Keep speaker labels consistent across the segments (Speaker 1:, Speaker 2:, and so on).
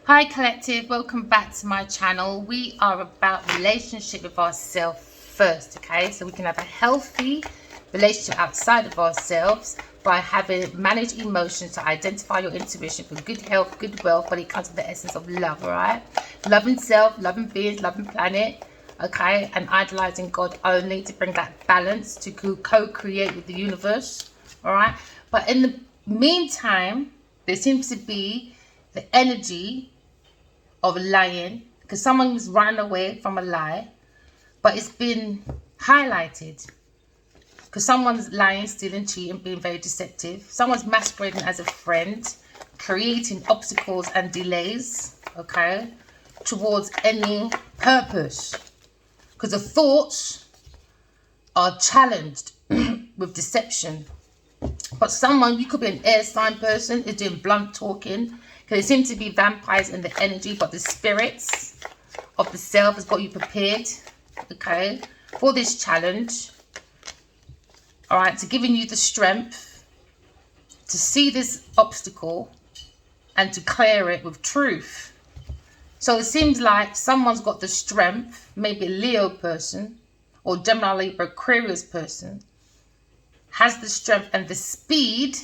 Speaker 1: Hi collective, welcome back to my channel. We are about relationship with ourselves first, okay? So we can have a healthy relationship outside of ourselves by having managed emotions to identify your intuition for good health, good wealth, but it comes with the essence of love, all right? Loving self, loving beings, loving planet, okay? And idolizing God only to bring that balance to co-create with the universe, all right? But in the meantime, there seems to be the energy of lying, because someone's running away from a lie, but it's been highlighted because someone's lying, stealing, cheating, being very deceptive. Someone's masquerading as a friend, creating obstacles and delays, okay, towards any purpose, because the thoughts are challenged with deception. But someone, you could be an air sign person, is doing blunt talking, because there seem to be vampires in the energy, but the spirits of the self has got you prepared, okay, for this challenge. All right, to giving you the strength to see this obstacle and to clear it with truth. So it seems like someone's got the strength, maybe a Leo person or Gemini, Libra, Aquarius person, has the strength and the speed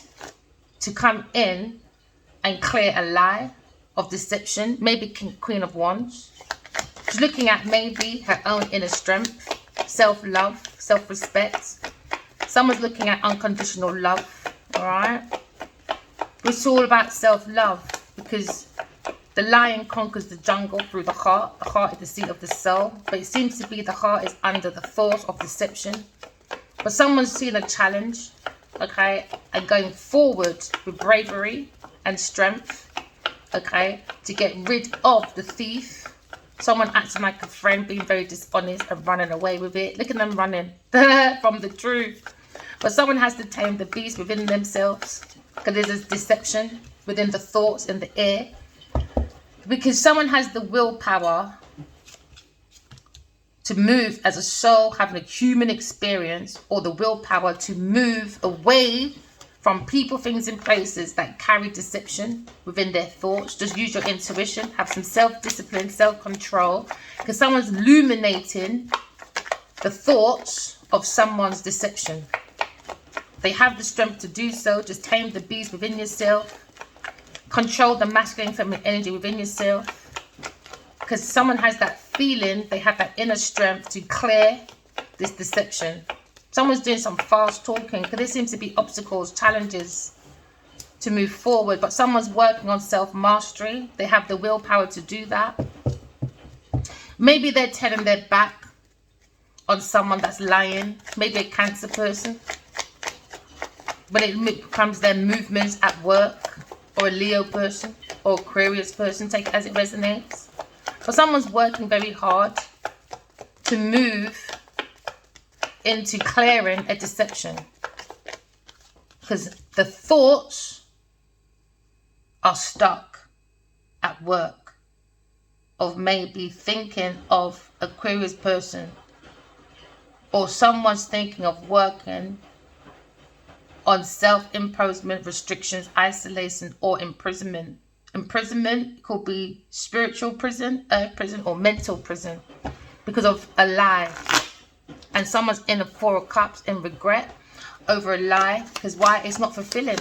Speaker 1: to come in and clear a lie of deception. Maybe Queen of Wands. She's looking at maybe her own inner strength, self-love, self-respect. Someone's looking at unconditional love, all right? It's all about self-love, because the lion conquers the jungle through the heart. The heart is the seat of the soul, but it seems to be the heart is under the force of deception. But someone's seeing a challenge, okay, and going forward with bravery and strength, okay, to get rid of the thief. Someone acting like a friend, being very dishonest and running away with it. Look at them running from the truth. But someone has to tame the beast within themselves, because there's a deception within the thoughts in the air. Because someone has the willpower to move as a soul, having a human experience, or the willpower to move away from people, things, and places that carry deception within their thoughts. Just use your intuition, have some self-discipline, self-control, because someone's illuminating the thoughts of someone's deception. They have the strength to do so. Just tame the beast within yourself. Control the masculine, feminine energy within yourself. Because someone has that feeling, they have that inner strength to clear this deception. Someone's doing some fast talking, because there seems to be obstacles, challenges to move forward. But someone's working on self-mastery. They have the willpower to do that. Maybe they're turning their back on someone that's lying. Maybe a Cancer person. When it becomes their movements at work, or a Leo person, or Aquarius person, take it as it resonates. But someone's working very hard to move into clearing a deception, because the thoughts are stuck at work of maybe thinking of Aquarius person, or someone's thinking of working on self-imposement, restrictions, isolation, or imprisonment. Imprisonment could be spiritual prison, earth prison, or mental prison, because of a lie. And someone's in a Four of Cups in regret over a lie, because why? It's not fulfilling.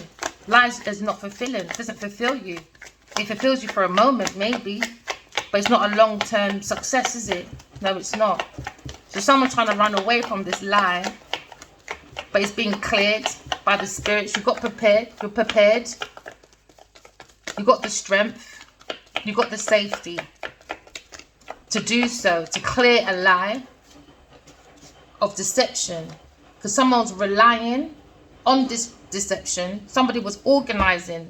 Speaker 1: Lies is not fulfilling. It doesn't fulfill you. It fulfills you for a moment, maybe, but it's not a long-term success, is it? No, it's not. So someone's trying to run away from this lie, but it's being cleared by the spirits. You got prepared. You're prepared. You got the strength. You got the safety to do so, to clear a lie of deception, because someone's relying on this deception. Somebody was organizing.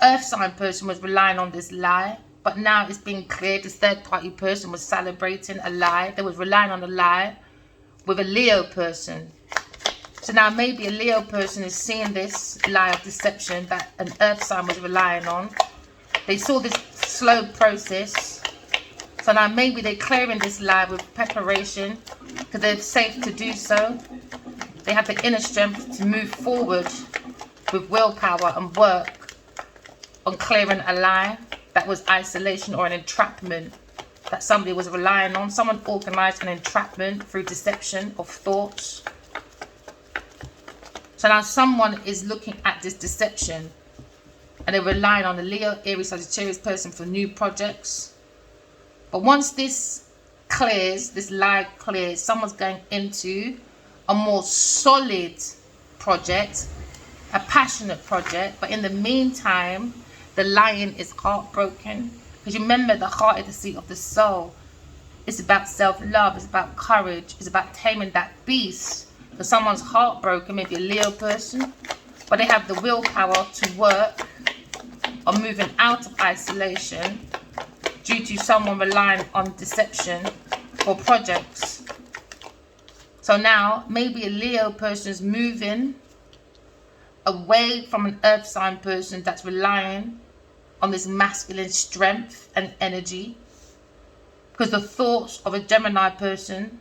Speaker 1: Earth sign person was relying on this lie, but now it's being cleared. This third party person was celebrating a lie. They was relying on a lie with a Leo person. So now maybe a Leo person is seeing this lie of deception that an earth sign was relying on. They saw this slow process. So now maybe they're clearing this lie with preparation, because they're safe to do so. They have the inner strength to move forward with willpower and work on clearing a lie that was isolation or an entrapment that somebody was relying on. Someone organized an entrapment through deception of thoughts. So now someone is looking at this deception and they're relying on the Leo, Aries, Sagittarius person for new projects. But once this clears, this lie clears, someone's going into a more solid project, a passionate project. But in the meantime, the lion is heartbroken. Because you remember, the heart is the seat of the soul. It's about self-love. It's about courage. It's about taming that beast. Because someone's heartbroken, maybe a Leo person, but they have the willpower to work on moving out of isolation due to someone relying on deception for projects. So now maybe a Leo person is moving away from an earth sign person that's relying on this masculine strength and energy. Because the thoughts of a Gemini person,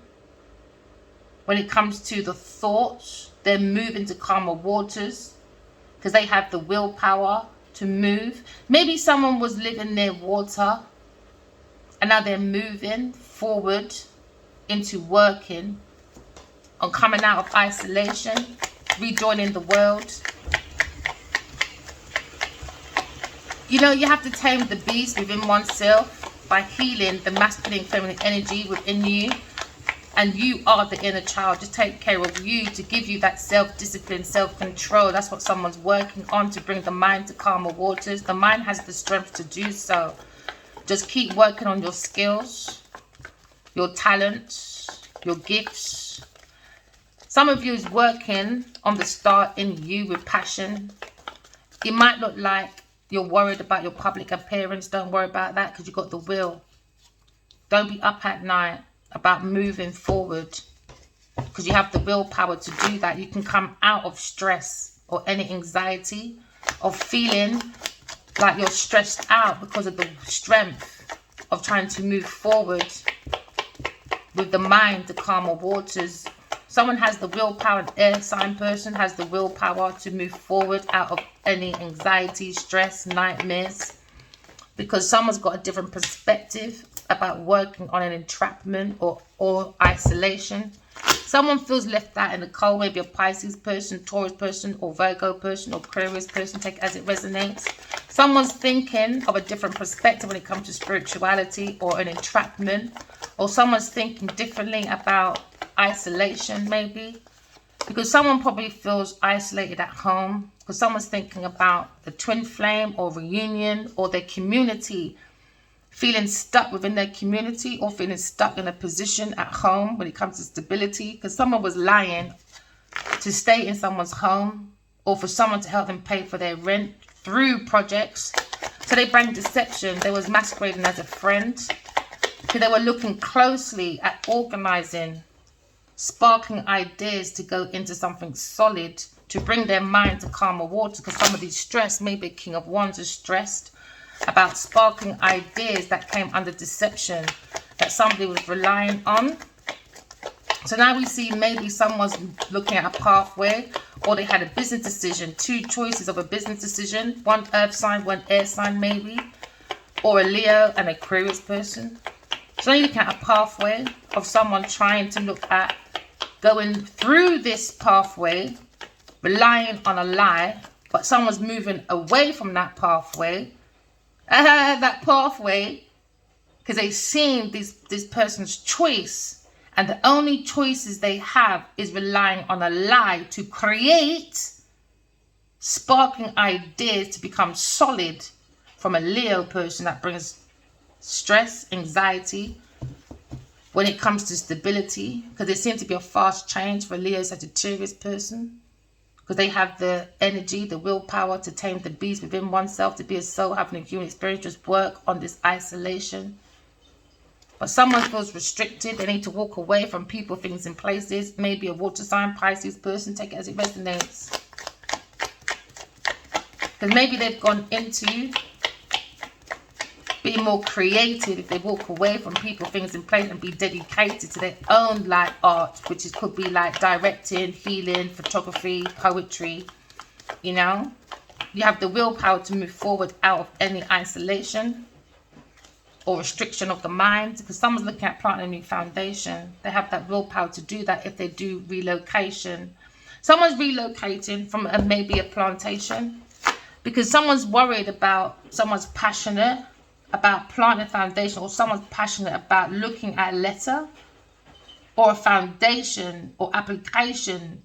Speaker 1: when it comes to the thoughts, they're moving to calmer waters because they have the willpower to move. Maybe someone was living near water and now they're moving forward into working on coming out of isolation, rejoining the world. You know, you have to tame the beast within oneself by healing the masculine feminine energy within you. And you are the inner child. Just take care of you to give you that self-discipline, self-control. That's what someone's working on, to bring the mind to calmer waters. The mind has the strength to do so. Just keep working on your skills, your talents, your gifts. Some of you is working on the star in you with passion. It might look like you're worried about your public appearance. Don't worry about that because you've got the will. Don't be up at night about moving forward because you have the willpower to do that. You can come out of stress or any anxiety of feeling like you're stressed out because of the strength of trying to move forward with the mind, the calmer waters. Someone has the willpower, an air sign person has the willpower to move forward out of any anxiety, stress, nightmares, because someone's got a different perspective about working on an entrapment or isolation. Someone feels left out in the cold, maybe a Pisces person, Taurus person, or Virgo person, or Aquarius person, take it as it resonates. Someone's thinking of a different perspective when it comes to spirituality or an entrapment, or someone's thinking differently about isolation maybe, because someone probably feels isolated at home, because someone's thinking about the twin flame or reunion or their community, feeling stuck within their community or feeling stuck in a position at home when it comes to stability, because someone was lying to stay in someone's home or for someone to help them pay for their rent through projects. So they bring deception. They was masquerading as a friend because they were looking closely at organizing, sparking ideas to go into something solid, to bring their mind to calmer waters, because somebody's stressed. Maybe a King of Wands is stressed about sparking ideas that came under deception that somebody was relying on. So now we see maybe someone's looking at a pathway, or they had a business decision, two choices of a business decision, one earth sign, one air sign maybe, or a Leo and Aquarius person. So now you're looking at a pathway of someone trying to look at going through this pathway, relying on a lie, but someone's moving away from that pathway, because they've seen this person's choice, and the only choices they have is relying on a lie to create, sparking ideas to become solid from a Leo person that brings stress, anxiety when it comes to stability, because there seems to be a fast change for a Leo Sagittarius person, because they have the energy, the willpower to tame the beast within oneself, to be a soul, having a human experience, just work on this isolation. But someone feels restricted. They need to walk away from people, things, and places. Maybe a water sign, Pisces person, take it as it resonates. Because maybe they've gone into being more creative if they walk away from people, things, and places, and be dedicated to their own like art, which could be like directing, healing, photography, poetry, you know. You have the willpower to move forward out of any isolation or restriction of the mind, because someone's looking at planting a new foundation. They have that willpower to do that if they do relocation. Someone's relocating from maybe a plantation because someone's worried about, someone's passionate about planting a foundation, or someone's passionate about looking at a letter or a foundation or application.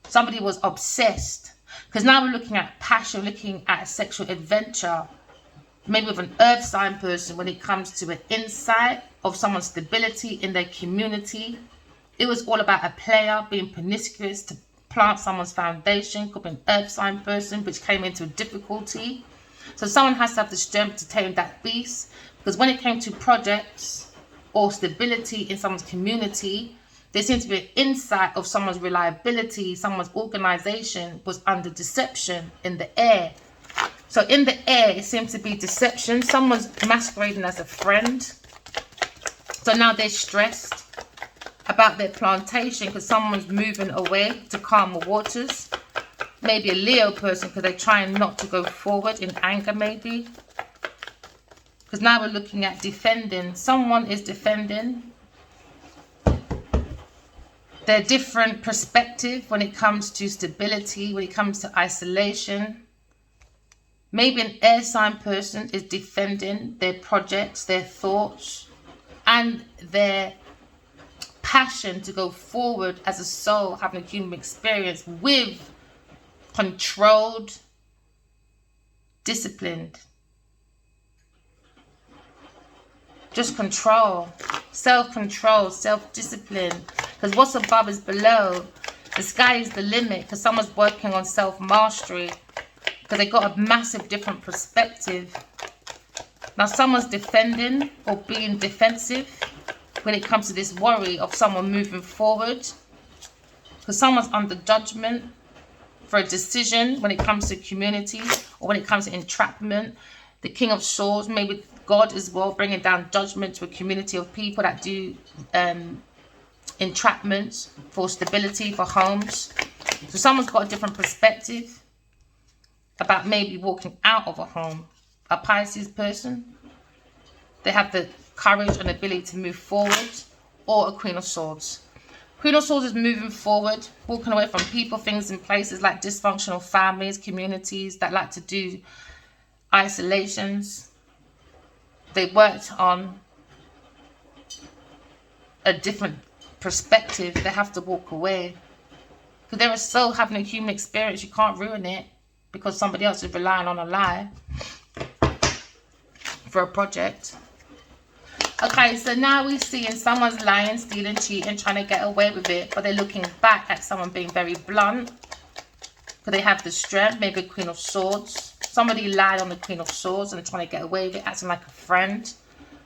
Speaker 1: Somebody was obsessed, because now we're looking at passion, looking at a sexual adventure, maybe with an earth sign person when it comes to an insight of someone's stability in their community. It was all about a player being promiscuous to plant someone's foundation. Could be an earth sign person which came into difficulty. So someone has to have the strength to tame that beast, because when it came to projects or stability in someone's community, there seemed to be an insight of someone's reliability, someone's organization was under deception in the air. So in the air, it seems to be deception. Someone's masquerading as a friend. So now they're stressed about their plantation because someone's moving away to calmer waters. Maybe a Leo person because they're trying not to go forward in anger maybe. Because now we're looking at defending. Someone is defending their different perspective when it comes to stability, when it comes to isolation. Maybe an air sign person is defending their projects, their thoughts, and their passion to go forward as a soul, having a human experience with controlled, disciplined. Just control, self-control, self-discipline. Because what's above is below. The sky is the limit, because someone's working on self-mastery. Because they got a massive different perspective. Now someone's defending or being defensive when it comes to this worry of someone moving forward. Because someone's under judgment for a decision when it comes to community or when it comes to entrapment. The King of Swords, maybe God as well, bringing down judgment to a community of people that do entrapments for stability, for homes. So someone's got a different perspective about maybe walking out of a home. A Pisces person, they have the courage and ability to move forward. Or a Queen of Swords. Queen of Swords is moving forward, walking away from people, things, and places like dysfunctional families, communities that like to do isolations. They worked on a different perspective. They have to walk away. Because they're still having a human experience. You can't ruin it because somebody else is relying on a lie for a project. Okay, so now we're seeing someone's lying, stealing, cheating, trying to get away with it, but they're looking back at someone being very blunt. Because they have the strength, maybe a Queen of Swords. Somebody lied on the Queen of Swords and they're trying to get away with it, acting like a friend.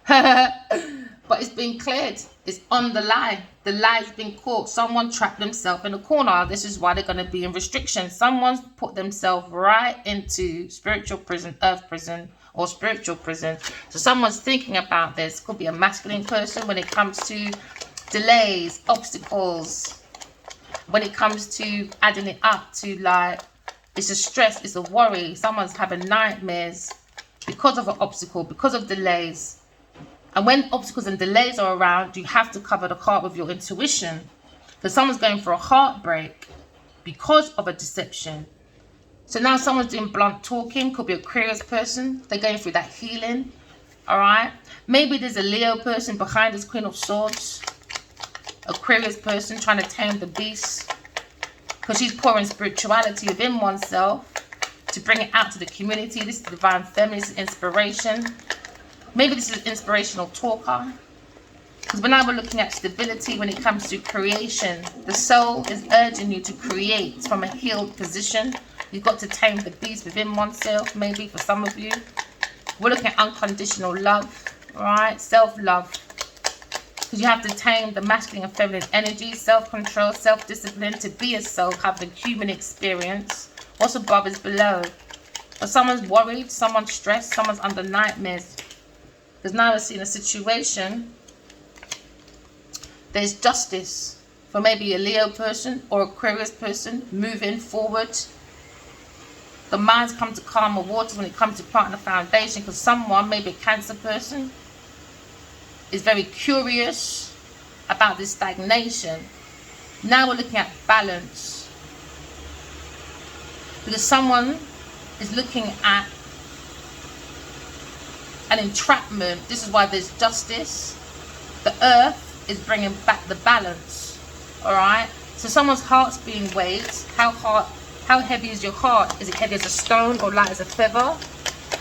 Speaker 1: But it's been cleared. It's on the lie. The lie's been caught. Someone trapped themselves in a corner. This is why they're going to be in restriction. Someone's put themselves right into spiritual prison, earth prison, or spiritual prison. So someone's thinking about this. Could be a masculine person when it comes to delays, obstacles. When it comes to adding it up to like, it's a stress, it's a worry. Someone's having nightmares because of an obstacle, because of delays. And when obstacles and delays are around, you have to cover the heart with your intuition. Because someone's going for a heartbreak because of a deception. So now someone's doing blunt talking. Could be a Aquarius person. They're going through that healing. Alright. Maybe there's a Leo person behind this Queen of Swords. Aquarius person trying to tame the beast. Because she's pouring spirituality within oneself to bring it out to the community. This is divine feminine, this is inspiration. Maybe this is an inspirational talker. Because when we're looking at stability when it comes to creation, the soul is urging you to create from a healed position. You've got to tame the beast within oneself, maybe for some of you. We're looking at unconditional love, right? Self-love. Because you have to tame the masculine and feminine energy, self-control, self-discipline to be a soul, have the human experience. What's above is below. But someone's worried, someone's stressed, someone's under nightmares. Because now we're seeing a situation, there's justice for maybe a Leo person or Aquarius person moving forward. The minds come to calmer waters when it comes to planting a foundation, because someone, maybe a Cancer person, is very curious about this stagnation. Now we're looking at balance, because someone is looking at an entrapment. This is why there's justice. The earth is bringing back the balance. All right, so someone's heart's being weighed. How heavy is your heart? Is it heavy as a stone or light as a feather?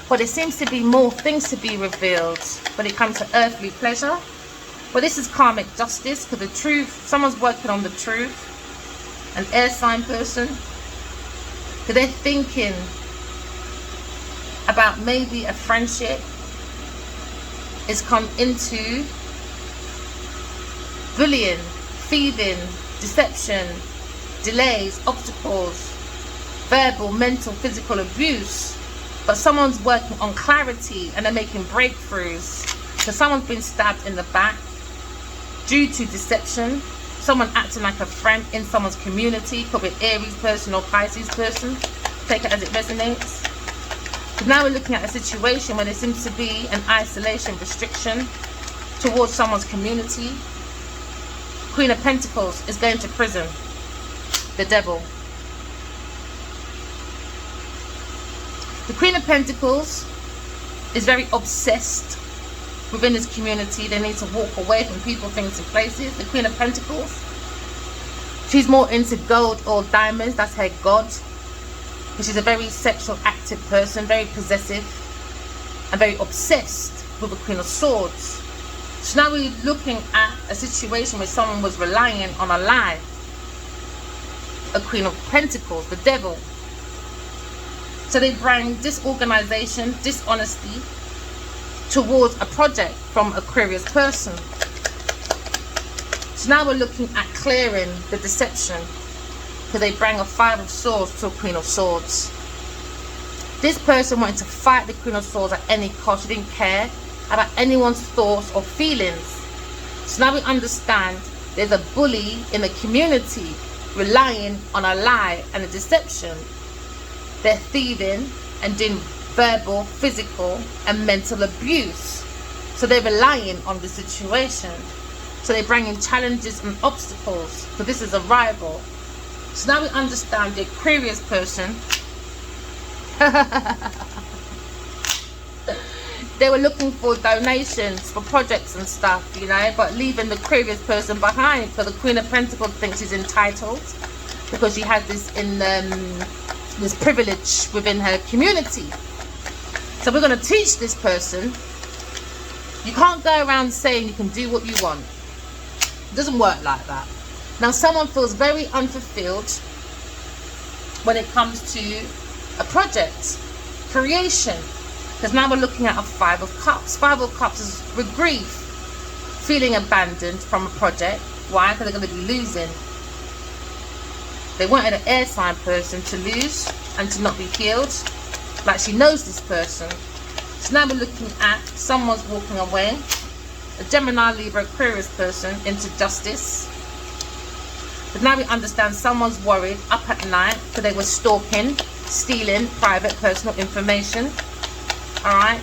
Speaker 1: But there seems to be more things to be revealed when it comes to earthly pleasure. But this is karmic justice, because the truth, someone's working on the truth. An air sign person, because they're thinking about maybe a friendship is come into bullying, thieving, deception, delays, obstacles, verbal, mental, physical abuse. But someone's working on clarity and they're making breakthroughs. So someone's been stabbed in the back due to deception. Someone acting like a friend in someone's community. Could be an Aries person or Pisces person. Take it as it resonates. But now we're looking at a situation where there seems to be an isolation, restriction towards someone's community. Queen of Pentacles is going to prison. The Devil. The Queen of Pentacles is very obsessed within this community. They need to walk away from people, things and places. The Queen of Pentacles, she's more into gold or diamonds. That's her god. She's a very sexual, active person, very possessive and very obsessed with the Queen of Swords. So now we're looking at a situation where someone was relying on a lie. A Queen of Pentacles, the Devil. So they bring disorganization, dishonesty towards a project from Aquarius person. So now we're looking at clearing the deception, because they bring a Five of Swords to a Queen of Swords. This person wanted to fight the Queen of Swords at any cost. She didn't care about anyone's thoughts or feelings. So now we understand there's a bully in the community relying on a lie and a deception. They're thieving and doing verbal, physical and mental abuse. So they're relying on the situation. So they bring in challenges and obstacles. So this is a rival. So now we understand the Aquarius person. They were looking for donations for projects and stuff, you know, but leaving the Aquarius person behind. So the Queen of Pentacles thinks she's entitled because she has this this privilege within her community. So we're going to teach this person, you can't go around saying you can do what you want. It doesn't work like that. Now someone feels very unfulfilled when it comes to a project, creation. Because now we're looking at a Five of Cups. Five of Cups is with grief, feeling abandoned from a project. Why? Because they're going to be losing. They wanted an air sign person to lose and to not be healed. Like she knows this person. So now we're looking at someone's walking away. A Gemini, Libra, Aquarius person into justice. But now we understand someone's worried up at night because they were stalking, stealing private personal information. Alright.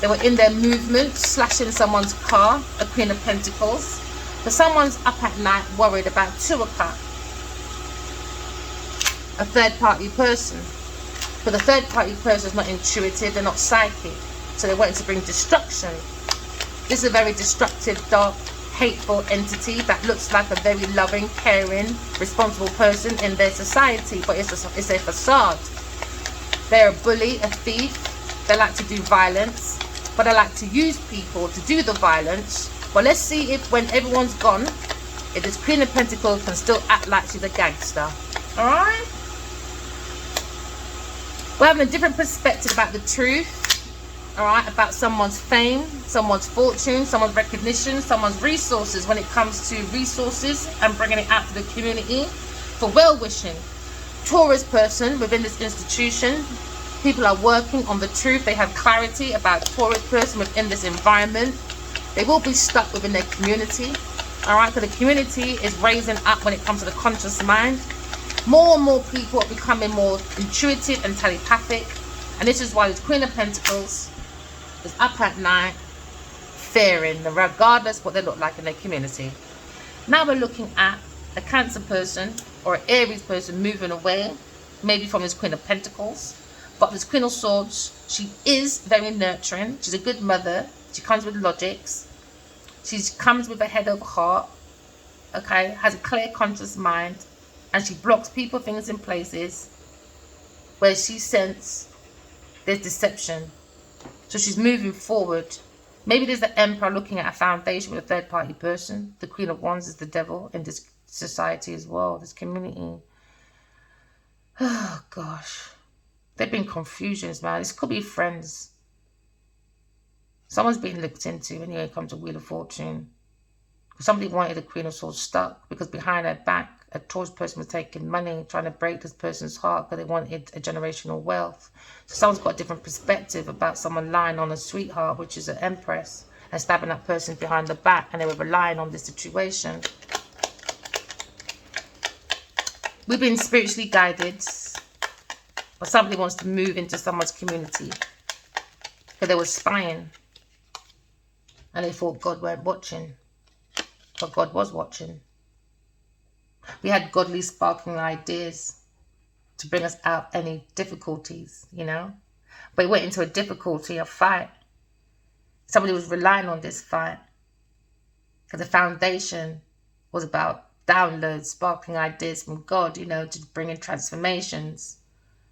Speaker 1: They were in their movement, slashing someone's car. A Queen of Pentacles. But someone's up at night worried about 2 o'clock. A third party person. But the third party person is not intuitive, they're not psychic. So they wanted to bring destruction. This is a very destructive, dark, hateful entity that looks like a very loving, caring, responsible person in their society. But it's a facade. They're a bully, a thief. They like to do violence. But they like to use people to do the violence. Well, let's see if when everyone's gone, if this Queen of Pentacles can still act like she's a gangster. Alright? We're having a different perspective about the truth. Alright, about someone's fame, someone's fortune, someone's recognition, someone's resources when it comes to resources and bringing it out to the community for well-wishing. Taurus person within this institution, people are working on the truth. They have clarity about Taurus person within this environment. They will be stuck within their community. Alright, so the community is raising up when it comes to the conscious mind. More and more people are becoming more intuitive and telepathic. And this is why this Queen of Pentacles is up at night, fearing, regardless what they look like in their community. Now we're looking at a Cancer person or an Aries person moving away, maybe from this Queen of Pentacles. But this Queen of Swords, she is very nurturing. She's a good mother. She comes with logics. She comes with a head over heart. Okay, has a clear, conscious mind. And she blocks people, things, and places where she senses there's deception. So she's moving forward. Maybe there's the Emperor looking at a foundation with a third-party person. The Queen of Wands is the devil in this society as well, this community. Oh, gosh. There have been confusions, man. This could be friends. Someone's being looked into anyway. It comes to Wheel of Fortune. Somebody wanted the Queen of Swords stuck because behind her back, a Taurus person was taking money, trying to break this person's heart because they wanted a generational wealth. So someone's got a different perspective about someone lying on a sweetheart, which is an Empress, and stabbing that person behind the back, and they were relying on this situation. We've been spiritually guided, or somebody wants to move into someone's community because they were spying, and they thought God weren't watching, but God was watching. We had godly, sparkling ideas to bring us out any difficulties, you know. But it went into a difficulty, a fight. Somebody was relying on this fight because the foundation was about downloads, sparkling ideas from God, you know, to bring in transformations.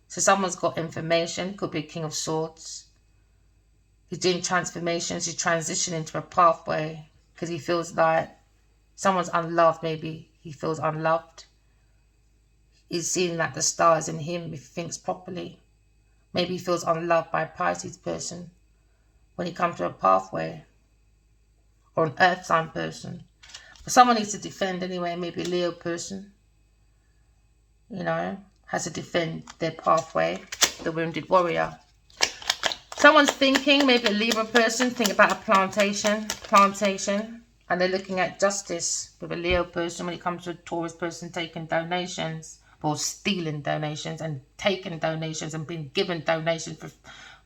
Speaker 1: So someone's got information, could be a King of Swords. He's doing transformations, he's transitioning to a pathway because he feels like someone's unloved, maybe. He feels unloved. He's seeing like the stars in him if he thinks properly. Maybe he feels unloved by a Pisces person when he comes to a pathway. Or an earth sign person. But someone needs to defend anyway. Maybe a Leo person, you know, has to defend their pathway. The wounded warrior. Someone's thinking, maybe a Libra person, think about a plantation. And they're looking at justice with a Leo person when it comes to a Taurus person taking donations or stealing donations and taking donations and being given donations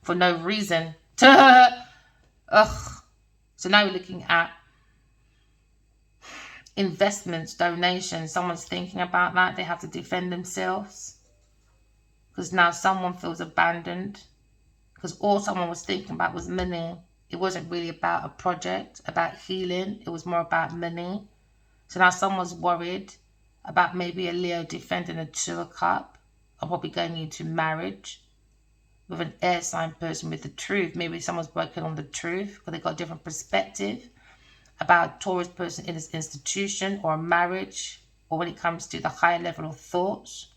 Speaker 1: for no reason. Ugh. So now we're looking at investments, donations. Someone's thinking about that. They have to defend themselves because now someone feels abandoned because all someone was thinking about was money. It wasn't really about a project, about healing. It was more about money. So now someone's worried about maybe a Leo defending a Two of Cups, or probably going into marriage with an air sign person with the truth. Maybe someone's working on the truth because they've got a different perspective about a Taurus person in this institution or a marriage, or when it comes to the higher level of thoughts.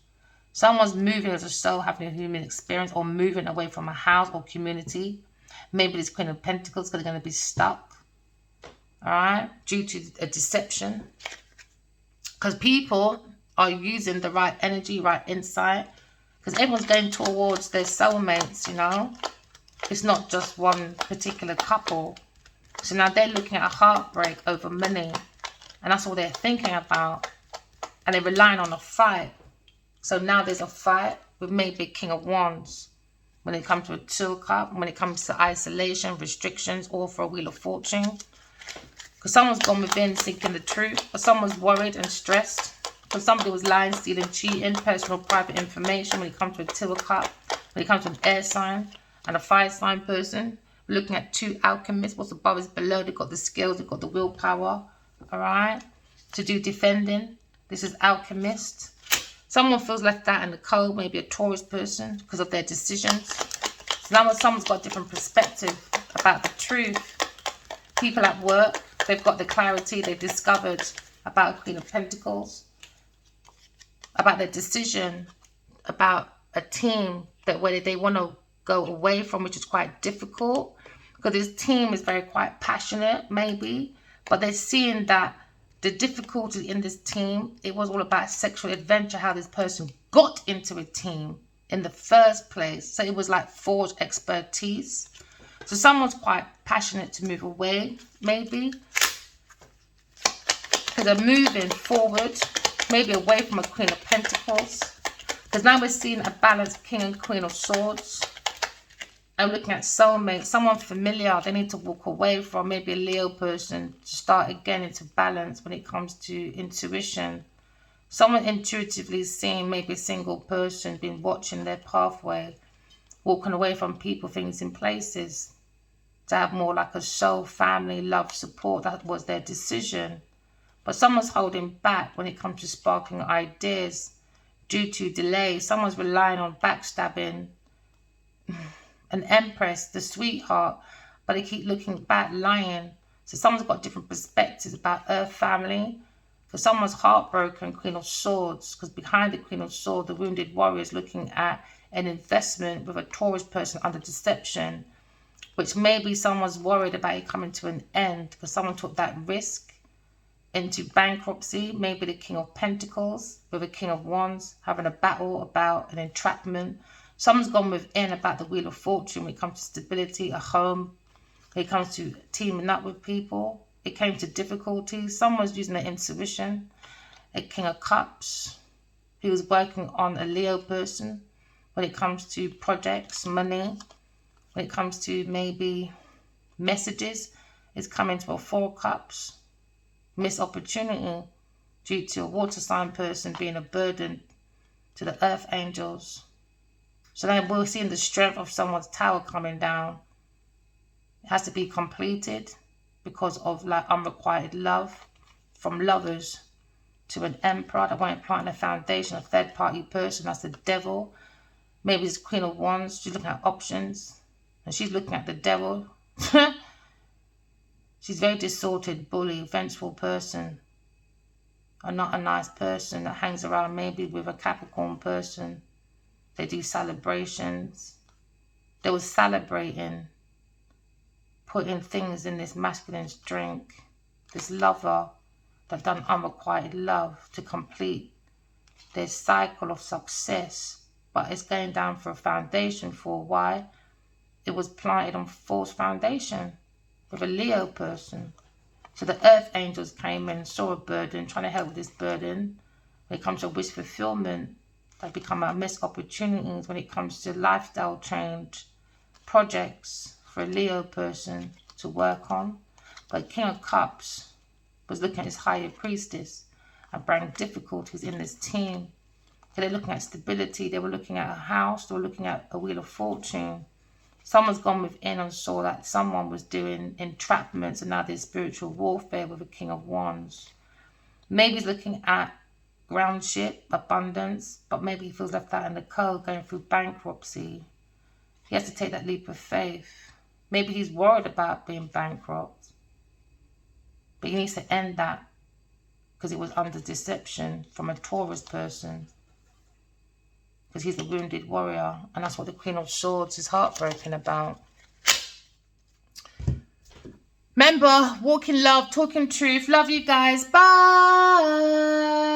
Speaker 1: Someone's moving as a soul, having a human experience, or moving away from a house or community. Maybe this Queen of Pentacles is going to be stuck, all right, due to a deception. Because people are using the right energy, right insight. Because everyone's going towards their soulmates, you know. It's not just one particular couple. So now they're looking at a heartbreak over money. And that's all they're thinking about. And they're relying on a fight. So now there's a fight with maybe a King of Wands. When it comes to a Two of Cups, when it comes to isolation, restrictions, or for a Wheel of Fortune. Because someone's gone within seeking the truth. Or someone's worried and stressed. Because somebody was lying, stealing, cheating, personal, private information. When it comes to a Two of Cups, when it comes to an air sign and a fire sign person. We're looking at two alchemists. What's above is below. They've got the skills, they've got the willpower. Alright? To do defending. This is alchemist. Someone feels left out in the cold, maybe a Taurus person, because of their decisions. So now someone's got a different perspective about the truth. People at work, they've got the clarity they've discovered about Queen of Pentacles, about their decision, about a team that where they want to go away from, which is quite difficult, because this team is very quite passionate, maybe, but they're seeing that the difficulty in this team, it was all about sexual adventure, how this person got into a team in the first place. So it was like forged expertise. So someone's quite passionate to move away, maybe. Because they're moving forward. maybe away from a Queen of Pentacles. Because now we're seeing a balanced King and Queen of Swords. I'm looking at soulmate, someone familiar they need to walk away from, maybe a Leo person, to start again into balance when it comes to intuition. Someone intuitively seeing, maybe a single person, been watching their pathway, walking away from people, things, and places, to have more like a soul, family, love, support. That was their decision. But someone's holding back when it comes to sparking ideas due to delay. Someone's relying on backstabbing. An Empress, the sweetheart, but they keep looking back, lying. So someone's got different perspectives about Earth family. For someone's heartbroken, Queen of Swords, because behind the Queen of Swords, the wounded warrior is looking at an investment with a Taurus person under deception, which maybe someone's worried about it coming to an end because someone took that risk into bankruptcy. Maybe the King of Pentacles with a King of Wands having a battle about an entrapment. Someone's gone within about the Wheel of Fortune when it comes to stability, a home, when it comes to teaming up with people. It came to difficulties. Someone's using their intuition. A King of Cups who was working on a Leo person when it comes to projects, money, when it comes to maybe messages. It's coming to a Four of Cups. Missed opportunity due to a water sign person being a burden to the earth angels. So then we're seeing the strength of someone's tower coming down. It has to be completed because of like unrequited love from lovers to an emperor that won't plant a foundation, a third party person. That's the devil. Maybe it's Queen of Wands. She's looking at options and she's looking at the devil. She's very distorted, bully, vengeful person. Or not a nice person that hangs around maybe with a Capricorn person. They do celebrations. They were celebrating, putting things in this masculine's drink. This lover that done unrequited love to complete their cycle of success. But it's going down for a foundation for why? It was planted on false foundation with a Leo person. So the earth angels came in, saw a burden, trying to help with this burden. When it comes to wish fulfillment, they become a missed opportunities when it comes to lifestyle change, projects for a Leo person to work on. But King of Cups was looking at his higher priestess and bring difficulties in this team. So they're looking at stability, they were looking at a house, they were looking at a Wheel of Fortune. Someone's gone within and saw that someone was doing entrapments and now there's spiritual warfare with a King of Wands. Maybe he's looking at groundship, abundance, but maybe he feels left out in the cold, going through bankruptcy. He has to take that leap of faith. Maybe he's worried about being bankrupt, but he needs to end that because it was under deception from a Taurus person, because he's the wounded warrior, and that's what the Queen of Swords is heartbroken about. Remember, walk in love, talking truth. Love you guys. Bye.